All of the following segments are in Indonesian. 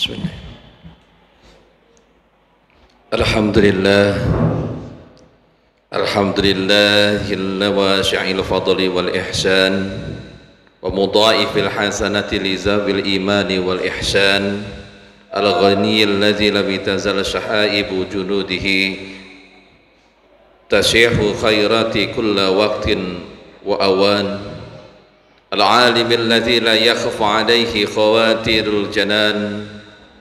Bismillah. Alhamdulillah. Alhamdulillahil wasi'il fadli wal ihsan wa mudha'ifil hasanati li zawil imani wal ihsan al-ghaniyil ladzi lam tazal shahaibu junudihi tasyihu khairati kulla waqtin wa awan al-alimil ladzi la yakhfa alayhi khawatirul janan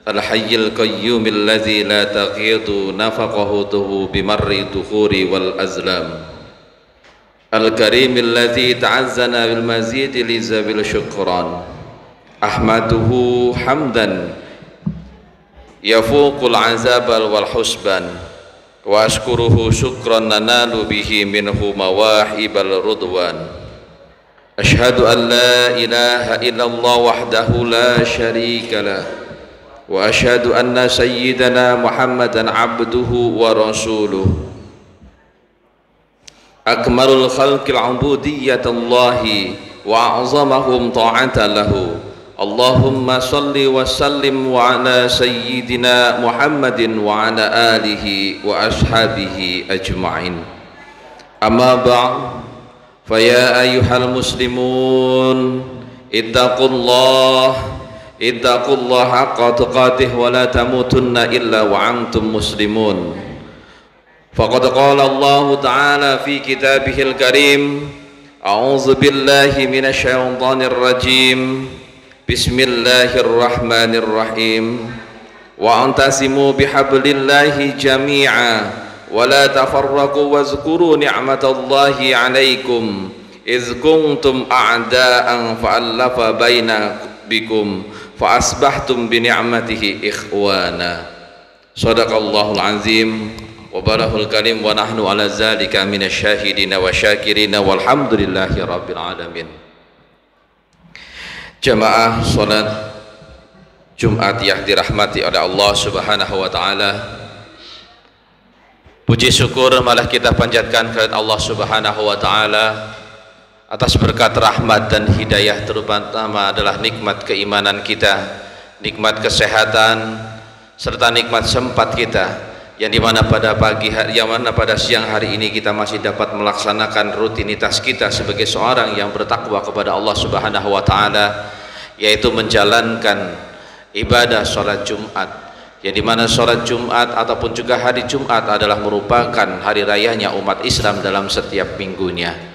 al-hayyil qayyumil ladzi la taghidu nafaqatuhu bimarri dukhuri wal azlam al-karimil ladzi ta'azzana bil mazidi li zabil syukran ahmaduhu hamdan yafuqul azabal wal husban wa ashkuruhu syukran nanalu bihi minhu mawahibal rudwan ashhadu an la ilaha illallah wahdahu la syarika lah wa asyhadu anna sayyidana Muhammadan abduhu wa rasuluh akmalul khalqil ubudiyyatallahi wa a'zamahum ta'atan lahu Allahumma salli wa sallim wa ala sayyidina Muhammadin wa ala alihi wa ashabihi ajma'in amma ba'd fa ya ayyuhal muslimun ittaqullaha haqqa tuqatih wa la tamutunna illa wa antum muslimun faqad qala Allah ta'ala fi kitabihil karim a'udzu billahi minasy syaithanir rajim bismillahirrahmanirrahim wa antasimu bihablillahi jami'a wa la tafarraqu wazkuru ni'matallahi 'alaikum iz kuntum a'da'an fa'alafa baina bikum fa asbahtum bi ni'matihi ikhwana sadaqallahul azim wa barahul karim wa nahnu ala zalika minasyahidina wa syakirina walhamdulillahi rabbil alamin. Jamaah salat Jumat yang dirahmati oleh Allah Subhanahu wa taala, puji syukur malah kita panjatkan kepada Allah Subhanahu wa taala atas berkat rahmat dan hidayah, terutama adalah nikmat keimanan kita, nikmat kesehatan, serta nikmat sempat kita, yang dimana pada pagi hari, yang mana pada siang hari ini kita masih dapat melaksanakan rutinitas kita sebagai seorang yang bertakwa kepada Allah Subhanahu wa taala, yaitu menjalankan ibadah sholat Jumat, yang dimana sholat Jumat ataupun juga hari Jumat adalah merupakan hari rayanya umat Islam dalam setiap minggunya.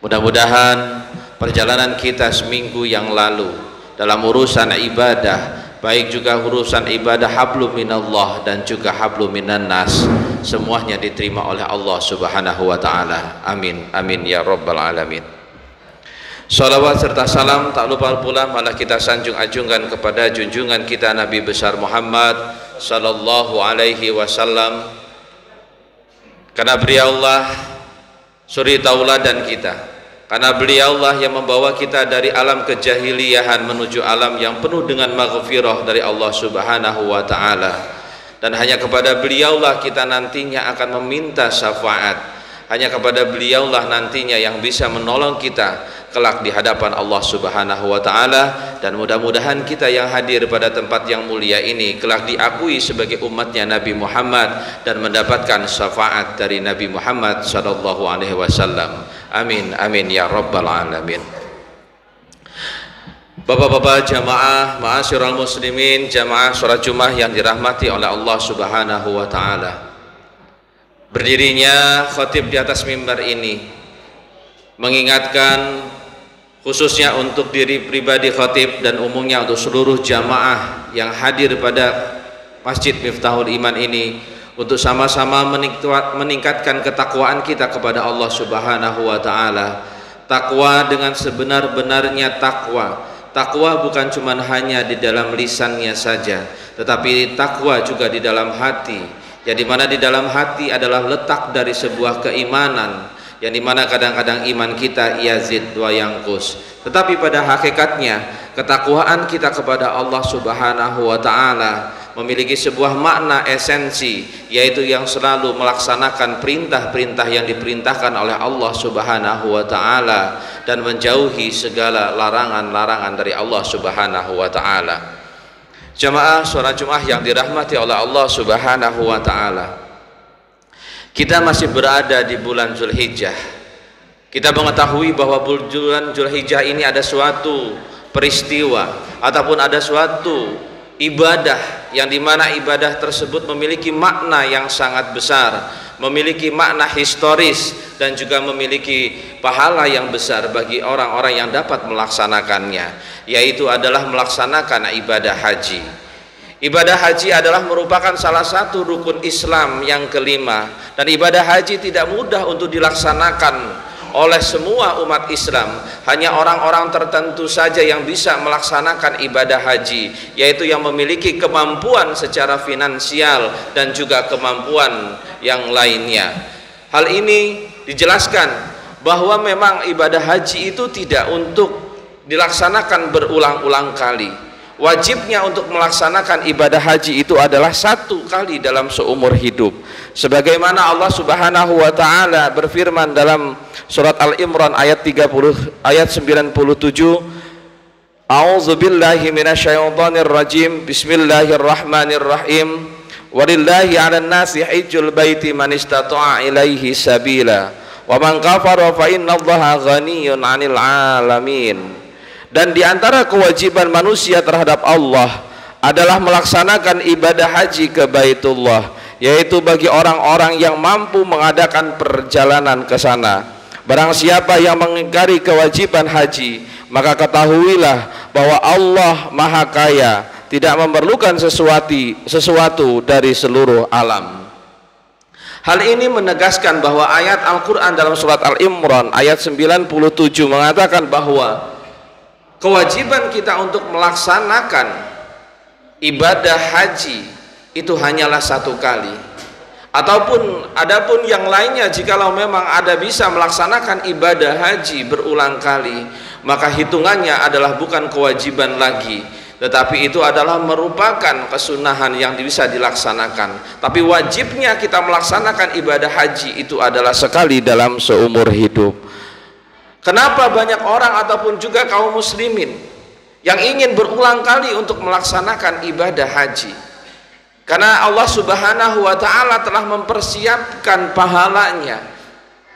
Mudah-mudahan perjalanan kita seminggu yang lalu dalam urusan ibadah, baik juga urusan ibadah hablum minallah dan juga hablum minan nas, semuanya diterima oleh Allah Subhanahu wa taala. Amin amin ya rabbal alamin. Salawat serta salam tak lupa pula malah kita sanjung-ajungkan kepada junjungan kita Nabi besar Muhammad sallallahu alaihi wasallam, karena beliaulah suri tauladan kita, karena beliaulah yang membawa kita dari alam kejahiliahan menuju alam yang penuh dengan maghfirah dari Allah Subhanahu wa taala, dan hanya kepada beliaulah kita nantinya akan meminta syafaat, hanya kepada beliaulah nantinya yang bisa menolong kita kelak di hadapan Allah Subhanahu wa taala. Dan mudah-mudahan kita yang hadir pada tempat yang mulia ini kelak diakui sebagai umatnya Nabi Muhammad dan mendapatkan syafaat dari Nabi Muhammad sallallahu alaihi wasallam. Amin amin ya rabbal alamin. Bapak-bapak jamaah ma'asyiral muslimin, jamaah salat Jumat yang dirahmati oleh Allah Subhanahu wa taala, berdirinya khatib di atas mimbar ini mengingatkan khususnya untuk diri pribadi khatib dan umumnya untuk seluruh jamaah yang hadir pada Masjid Miftahul Iman ini untuk sama-sama meningkatkan ketakwaan kita kepada Allah Subhanahu wa taala. Takwa dengan sebenar-benarnya takwa. Takwa bukan cuma hanya di dalam lisannya saja, tetapi takwa juga di dalam hati. Yang dimana di dalam hati adalah letak dari sebuah keimanan, yang dimana kadang-kadang iman kita yazid wa yanqus, tetapi pada hakikatnya ketakwaan kita kepada Allah Subhanahu wa taala memiliki sebuah makna esensi, yaitu yang selalu melaksanakan perintah-perintah yang diperintahkan oleh Allah Subhanahu wa taala dan menjauhi segala larangan-larangan dari Allah Subhanahu wa taala. Jamaah sholat Jumat yang dirahmati oleh Allah Subhanahu wa Ta'ala, kita masih berada di bulan Zulhijjah. Kita mengetahui bahwa bulan Zulhijjah ini ada suatu peristiwa ataupun ada suatu ibadah yang dimana ibadah tersebut memiliki makna yang sangat besar, memiliki makna historis, dan juga memiliki pahala yang besar bagi orang-orang yang dapat melaksanakannya, yaitu adalah melaksanakan ibadah haji. Ibadah haji adalah merupakan salah satu rukun Islam yang kelima, dan ibadah haji tidak mudah untuk dilaksanakan oleh semua umat Islam. Hanya orang-orang tertentu saja yang bisa melaksanakan ibadah haji, yaitu yang memiliki kemampuan secara finansial dan juga kemampuan yang lainnya. Hal ini dijelaskan bahwa memang ibadah haji itu tidak untuk dilaksanakan berulang-ulang kali. Wajibnya untuk melaksanakan ibadah haji itu adalah satu kali dalam seumur hidup, sebagaimana Allah Subhanahu wa Ta'ala berfirman dalam surat Al-Imran ayat 97, A'udzubillahi minasyaitonir rajim, Bismillahirrahmanirrahim, walillahi 'alan nasi hajjul baiti man istata'a ilaihi sabila wa man kafara fa innallaha ghaniyyun 'anil 'alamin. Dan diantara kewajiban manusia terhadap Allah adalah melaksanakan ibadah haji ke Baitullah, yaitu bagi orang-orang yang mampu mengadakan perjalanan ke sana. Barang siapa yang mengingkari kewajiban haji, maka ketahuilah bahwa Allah Maha Kaya, tidak memerlukan sesuatu dari seluruh alam. Hal ini menegaskan bahwa ayat Al-Quran dalam surat Al-Imran ayat 97 mengatakan bahwa kewajiban kita untuk melaksanakan ibadah haji itu hanyalah satu kali. Adapun yang lainnya, jikalau memang ada bisa melaksanakan ibadah haji berulang kali, maka hitungannya adalah bukan kewajiban lagi, tetapi itu adalah merupakan kesunahan yang bisa dilaksanakan. Tapi wajibnya kita melaksanakan ibadah haji itu adalah sekali dalam seumur hidup. Kenapa banyak orang ataupun juga kaum muslimin yang ingin berulang kali untuk melaksanakan ibadah haji? Karena Allah Subhanahu wa Ta'ala telah mempersiapkan pahalanya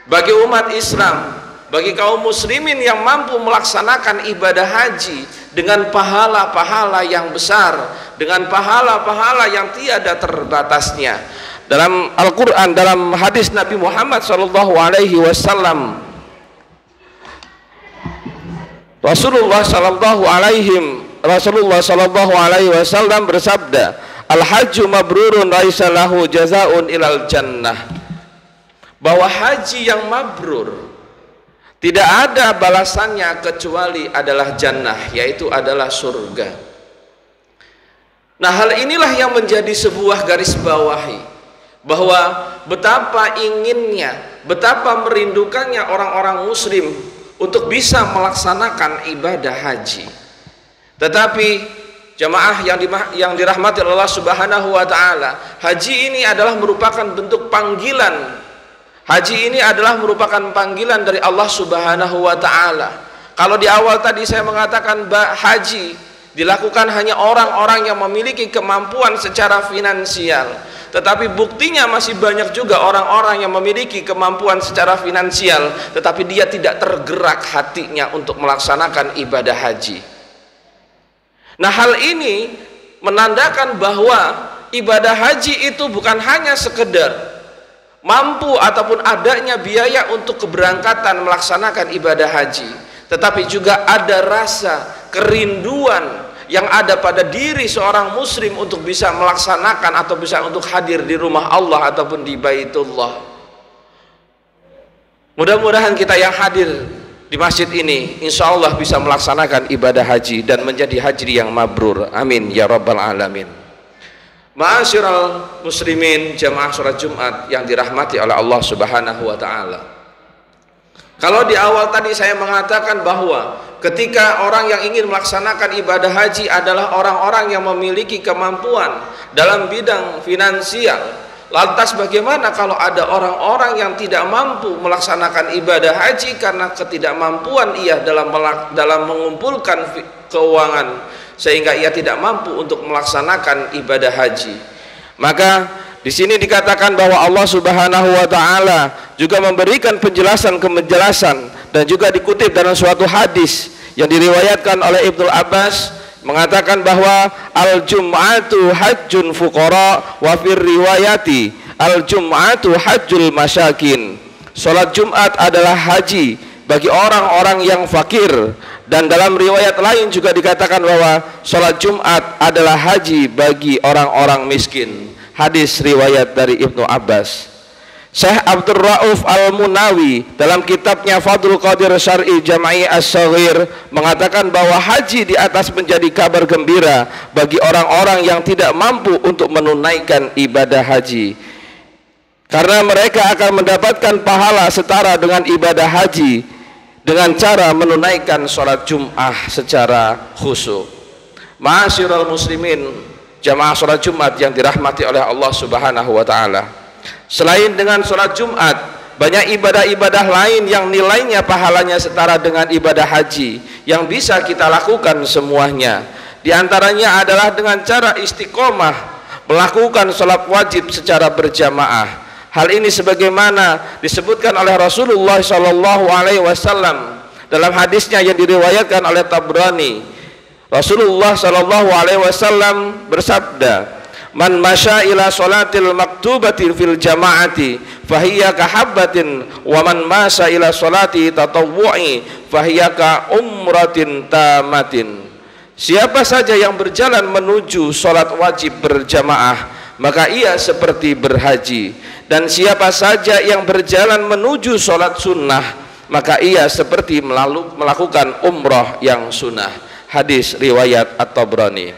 bagi umat Islam, bagi kaum muslimin yang mampu melaksanakan ibadah haji dengan pahala-pahala yang besar, dengan pahala-pahala yang tiada terbatasnya. Dalam Al-Quran, dalam hadis Nabi Muhammad SAW, Rasulullah sallallahu alaihi wasallam bersabda, al-hajju mabrurun laisa lahu jazaa'un ilal jannah. Bahwa haji yang mabrur tidak ada balasannya kecuali adalah jannah, yaitu adalah surga. Nah, hal inilah yang menjadi sebuah garis bawahi, bahwa betapa inginnya, betapa merindukannya orang-orang muslim untuk bisa melaksanakan ibadah haji. Tetapi jamaah yang dirahmati Allah Subhanahu wa Ta'ala, haji ini adalah merupakan bentuk panggilan. Haji ini adalah merupakan panggilan dari Allah Subhanahu wa Ta'ala. Kalau di awal tadi saya mengatakan haji dilakukan hanya orang-orang yang memiliki kemampuan secara finansial, tetapi buktinya masih banyak juga orang-orang yang memiliki kemampuan secara finansial tetapi dia tidak tergerak hatinya untuk melaksanakan ibadah haji. Nah, hal ini menandakan bahwa ibadah haji itu bukan hanya sekedar mampu ataupun adanya biaya untuk keberangkatan melaksanakan ibadah haji, tetapi juga ada rasa kerinduan yang ada pada diri seorang muslim untuk bisa melaksanakan atau bisa untuk hadir di rumah Allah ataupun di Baitullah. Mudah-mudahan kita yang hadir di masjid ini insya Allah bisa melaksanakan ibadah haji dan menjadi haji yang mabrur. Amin ya rabbal alamin. Ma'asyiral muslimin jamaah sholat Jumat yang dirahmati oleh Allah Subhanahu wa Ta'ala. Kalau di awal tadi saya mengatakan bahwa ketika orang yang ingin melaksanakan ibadah haji adalah orang-orang yang memiliki kemampuan dalam bidang finansial, lantas bagaimana kalau ada orang-orang yang tidak mampu melaksanakan ibadah haji karena ketidakmampuan ia dalam mengumpulkan keuangan sehingga ia tidak mampu untuk melaksanakan ibadah haji. Maka di sini dikatakan bahwa Allah Subhanahu wa taala juga memberikan penjelasan dan juga dikutip dalam suatu hadis yang diriwayatkan oleh Ibnu Abbas mengatakan bahwa al-jum'atu hajjun fuqara wa fir riwayati al-jum'atu hajjul masyakin. Salat Jumat adalah haji bagi orang-orang yang fakir, dan dalam riwayat lain juga dikatakan bahwa salat Jumat adalah haji bagi orang-orang miskin. Hadis riwayat dari Ibnu Abbas. Syekh Abdul Rauf Al-Munawi dalam kitabnya Fadlul Qadir Syar'i Jama'i As-Saghir mengatakan bahwa haji di atas menjadi kabar gembira bagi orang-orang yang tidak mampu untuk menunaikan ibadah haji, karena mereka akan mendapatkan pahala setara dengan ibadah haji dengan cara menunaikan sholat Jum'ah secara khusyuk. Ma'asyiral muslimin, jamaah sholat Jumat yang dirahmati oleh Allah Subhanahu wa ta'ala, selain dengan sholat Jumat, banyak ibadah-ibadah lain yang nilainya pahalanya setara dengan ibadah haji yang bisa kita lakukan semuanya. Di antaranya adalah dengan cara istiqomah melakukan sholat wajib secara berjamaah. Hal ini sebagaimana disebutkan oleh Rasulullah SAW dalam hadisnya yang diriwayatkan oleh Tabrani. Rasulullah SAW bersabda, "Man masya ila sholatil maktubati fil jama'ati fahiya kahabbatin, wa man masya ila sholati tatawwu'i fahiya ka umratin tamatin." Siapa saja yang berjalan menuju sholat wajib berjamaah, maka ia seperti berhaji, dan siapa saja yang berjalan menuju sholat sunnah, maka ia seperti melakukan umroh yang sunnah. Hadis riwayat At-Tabrani.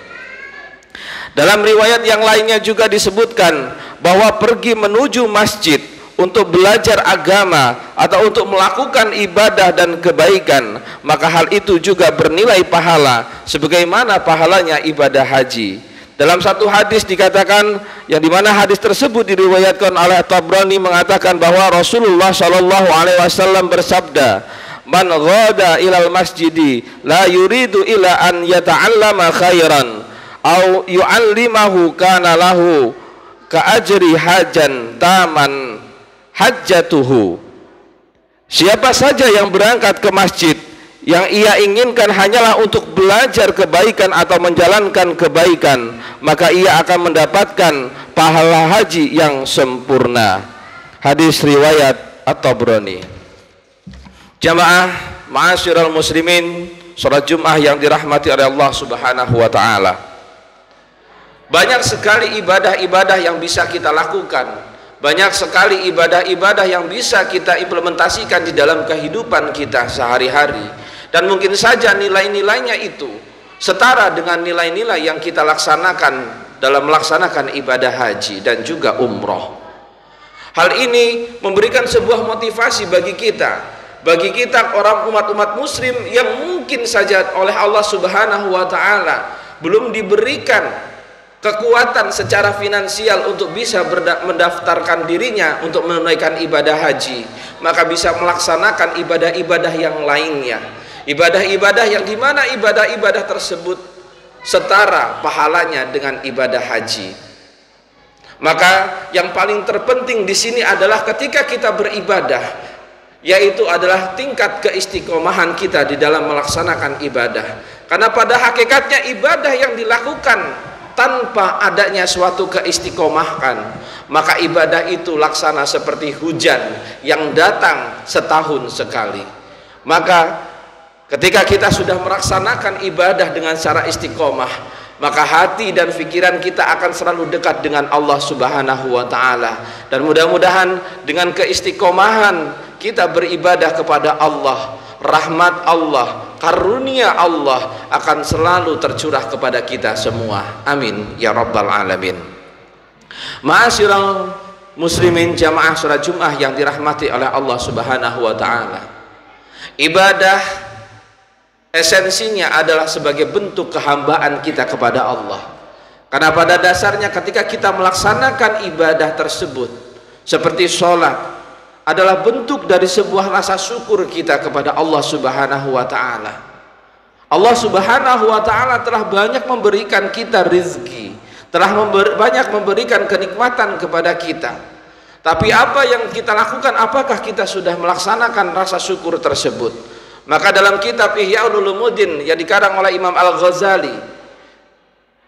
Dalam riwayat yang lainnya juga disebutkan bahwa pergi menuju masjid untuk belajar agama atau untuk melakukan ibadah dan kebaikan, maka hal itu juga bernilai pahala sebagaimana pahalanya ibadah haji. Dalam satu hadis dikatakan, yang dimana hadis tersebut diriwayatkan oleh Tabrani, mengatakan bahwa Rasulullah SAW bersabda, "Man ghada ilal masjidi la yuridu ila an yata'allama khairan au yu'allimahu kana lahu ka ajri hajan taman hajjatuhu." Siapa saja yang berangkat ke masjid, yang ia inginkan hanyalah untuk belajar kebaikan atau menjalankan kebaikan, maka ia akan mendapatkan pahala haji yang sempurna. Hadis riwayat At-Tabrani. Jamaah ma'asyiral muslimin, salat Jumat yang dirahmati oleh Allah Subhanahu wa taala, banyak sekali ibadah-ibadah yang bisa kita lakukan, banyak sekali ibadah-ibadah yang bisa kita implementasikan di dalam kehidupan kita sehari-hari, dan mungkin saja nilai-nilainya itu setara dengan nilai-nilai yang kita laksanakan dalam melaksanakan ibadah haji dan juga umroh. Hal ini memberikan sebuah motivasi bagi kita orang umat muslim yang mungkin saja oleh Allah Subhanahu wa taala belum diberikan kekuatan secara finansial untuk bisa mendaftarkan dirinya untuk menunaikan ibadah haji, maka bisa melaksanakan ibadah-ibadah yang lainnya, ibadah-ibadah yang dimana ibadah-ibadah tersebut setara pahalanya dengan ibadah haji. Maka yang paling terpenting di sini adalah ketika kita beribadah, yaitu adalah tingkat keistiqomahan kita di dalam melaksanakan ibadah. Karena pada hakikatnya ibadah yang dilakukan tanpa adanya suatu keistiqomahan, maka ibadah itu laksana seperti hujan yang datang setahun sekali. Maka ketika kita sudah melaksanakan ibadah dengan cara istiqomah, maka hati dan pikiran kita akan selalu dekat dengan Allah Subhanahu wa taala, dan mudah-mudahan dengan keistiqomahan kita beribadah kepada Allah, rahmat Allah, karunia Allah akan selalu tercurah kepada kita semua. Amin ya rabbal alamin. Ma'asyiral muslimin, jamaah salat Jumat yang dirahmati oleh Allah Subhanahu wa taala, ibadah esensinya adalah sebagai bentuk kehambaan kita kepada Allah. Karena pada dasarnya ketika kita melaksanakan ibadah tersebut seperti sholat adalah bentuk dari sebuah rasa syukur kita kepada Allah Subhanahu wa ta'ala. Allah Subhanahu wa ta'ala telah banyak memberikan kita rizki, telah banyak memberikan kenikmatan kepada kita. Tapi apa yang kita lakukan, apakah kita sudah melaksanakan rasa syukur tersebut? Maka dalam kitab Ihya Ulumuddin yang dikarang oleh Imam Al-Ghazali,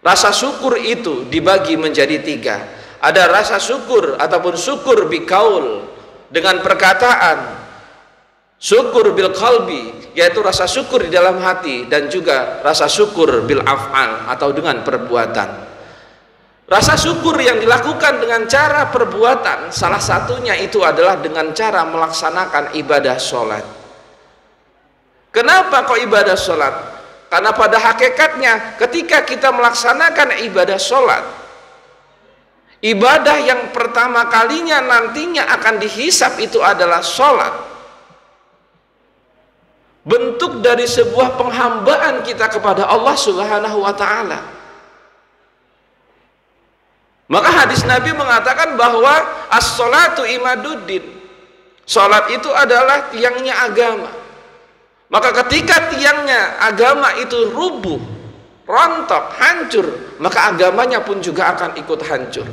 rasa syukur itu dibagi menjadi 3. Ada rasa syukur ataupun syukur biqaul dengan perkataan, syukur bil qalbi yaitu rasa syukur di dalam hati, dan juga rasa syukur bil af'al atau dengan perbuatan. Rasa syukur yang dilakukan dengan cara perbuatan, salah satunya itu adalah dengan cara melaksanakan ibadah sholat. Kenapa kok ibadah sholat? Karena pada hakikatnya ketika kita melaksanakan ibadah sholat, ibadah yang pertama kalinya nantinya akan dihisab itu adalah sholat. Bentuk dari sebuah penghambaan kita kepada Allah Subhanahu wa ta'ala. Maka hadis Nabi mengatakan bahwa as-sholatu imaduddin, sholat itu adalah tiangnya agama. Maka ketika tiangnya agama itu rubuh, rontok, hancur, maka agamanya pun juga akan ikut hancur.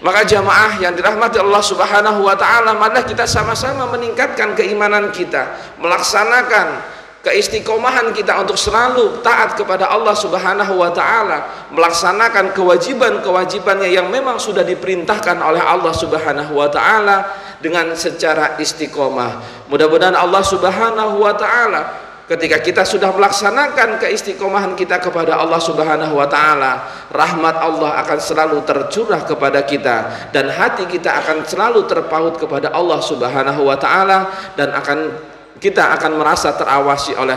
Maka jamaah yang dirahmati Allah Subhanahu wa ta'ala, marilah kita sama-sama meningkatkan keimanan kita, melaksanakan keistiqomahan kita untuk selalu taat kepada Allah Subhanahu wa ta'ala, melaksanakan kewajiban-kewajibannya yang memang sudah diperintahkan oleh Allah Subhanahu wa ta'ala dengan secara istiqomah. Mudah-mudahan Allah Subhanahu wa ta'ala ketika kita sudah melaksanakan keistiqomahan kita kepada Allah Subhanahu wa ta'ala, rahmat Allah akan selalu tercurah kepada kita, dan hati kita akan selalu terpaut kepada Allah Subhanahu wa ta'ala, dan kita akan merasa terawasi oleh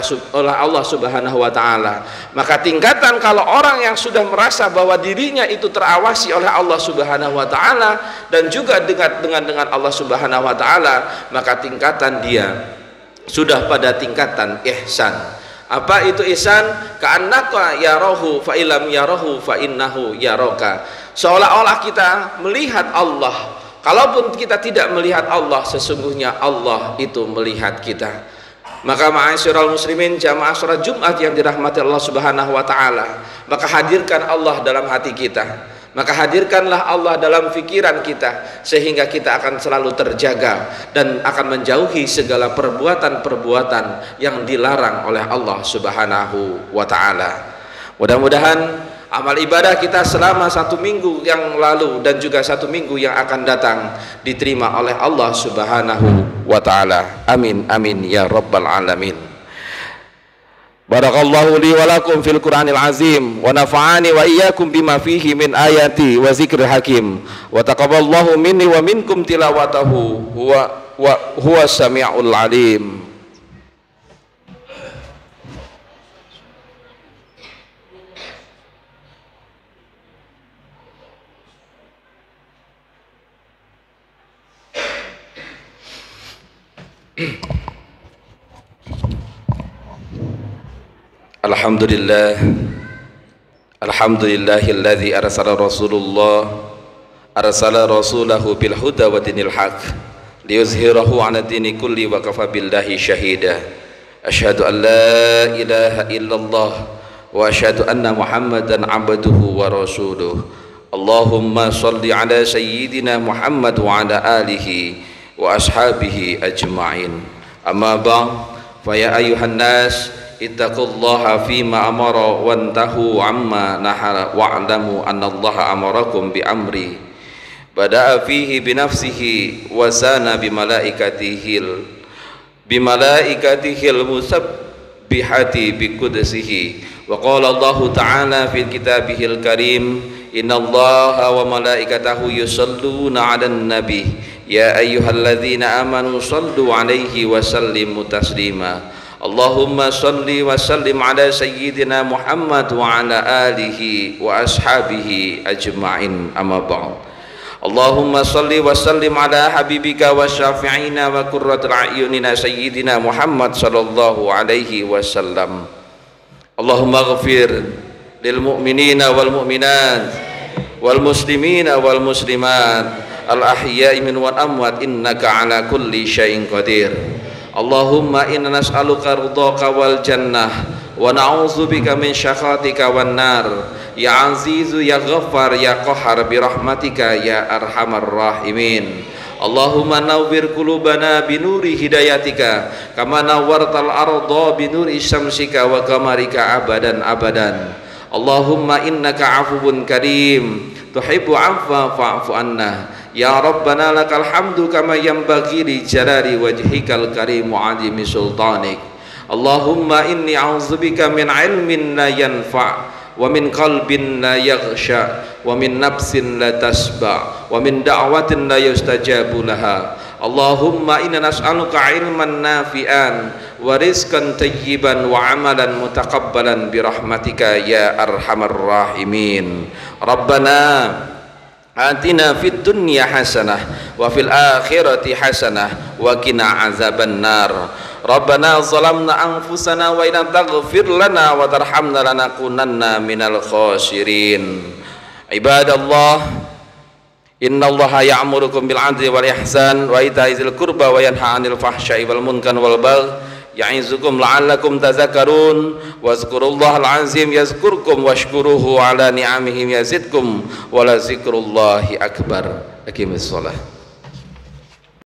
Allah Subhanahu wa ta'ala. Maka tingkatan kalau orang yang sudah merasa bahwa dirinya itu terawasi oleh Allah Subhanahu wa ta'ala dan juga dengan Allah Subhanahu wa ta'ala, maka tingkatan dia sudah pada tingkatan ihsan. Apa itu ihsan? Ka'annaka yarahu fa illam yarahu fa innahu yaraka. Seolah-olah kita melihat Allah. Kalaupun kita tidak melihat Allah, sesungguhnya Allah itu melihat kita. Maka ma'asyiral muslimin, jamaah salat Jumat yang dirahmati Allah Subhanahu wa ta'ala, maka hadirkan Allah dalam hati kita. Maka hadirkanlah Allah dalam pikiran kita, sehingga kita akan selalu terjaga dan akan menjauhi segala perbuatan-perbuatan yang dilarang oleh Allah Subhanahu wa ta'ala. Mudah-mudahan amal ibadah kita selama 1 minggu yang lalu dan juga 1 minggu yang akan datang diterima oleh Allah Subhanahu wa ta'ala. Amin amin ya rabbal alamin. Barakallahu li wa lakum fil Qur'anil azim wa nafa'ani wa iyyakum bima fihi min ayati wa zikril hakim wa taqabbalallahu minni wa minkum tilawatahu huwa sami'ul alim. Alhamdulillahilladzi arsala rasulahu bil huda wa dinil haq liyuzhirahu 'ala dini kulli wa kafa billahi syahida. Asyhadu an la ilaha illallah wa asyhadu anna Muhammadan 'abduhu wa rasuluh. Allahumma shalli 'ala sayyidina Muhammad wa 'ala alihi wa ashabihi ajma'in. Amma ba'd, fa ya ayyuhan nas ittaqullaha fima amara wantahu amma nahara wa'lamu annallaha amarakum bi amri bada'a fihi bi nafsihi wa sana bi malaikatihil musabbihati bi qudsihi wa qala Allah ta'ala fil kitabihil karim innallaha wa malaikatahu yusalluna 'alan nabi ya ayyuhalladzina amanu sallu 'alaihi wa sallimu taslima. Allahumma salli wa sallim ala sayyidina Muhammad wa ala alihi wa ashabihi ajma'in, amma ba'd. Allahumma salli wa sallim ala habibika wa syafi'ina wa qurratul a'yunina sayyidina Muhammad sallallahu alaihi wasallam. Allahumma ghafir lil mu'minina wal mu'minat wal muslimina wal muslimat al ahya'i min wal amwat innaka ala kulli syai'in qadir. Allahumma inna nas'aluka ridhaka wal jannah wa na'udzubika min syakhatika wan nar. Ya Azizu ya Ghaffar ya Qahhar bi rahmatika ya arhamar rahimin. Allahumma nawwir qulubana binuri hidayatika kama nawwartal arda binuri syamsika wa qamarika abadan abadan. Allahumma innaka afuwun karim tuhibbu afwa fa'fu anna. Ya Rabbana lakal hamdu kama yanbaghi li jalali wajhikal karim wa 'azimi sultanik. Allahumma inni a'udzubika min ilmin la yanfa' wa min qalbin la yaghsha wa min nafsin la tasba wa min da'watin la yustajabu laha. Allahumma inna nas'aluka ilman nafi'an wa rizqan tayyiban wa amalan mutaqabbalan bi rahmatika ya arhamar rahimin. Rabbana atina fid dunya hasanah wa fil akhirati hasanah wa qina azabannar. Rabbana zalamna anfusana wa in taghfir lana wa tarhamna lanakunanna minal khasirin. Ibadallah, innallaha ya'murukum bil 'adli wal ihsan wa ita'i dzil qurba wa yanha 'anil fahsya'i wal munkari wal baghi ya'izukum la'allakum tadhakkarun. Wazkurullahal azim yazkurkum washkuruhu ala ni'amihi yazidkum wa la zikrullahi akbar. Aqimis shalah.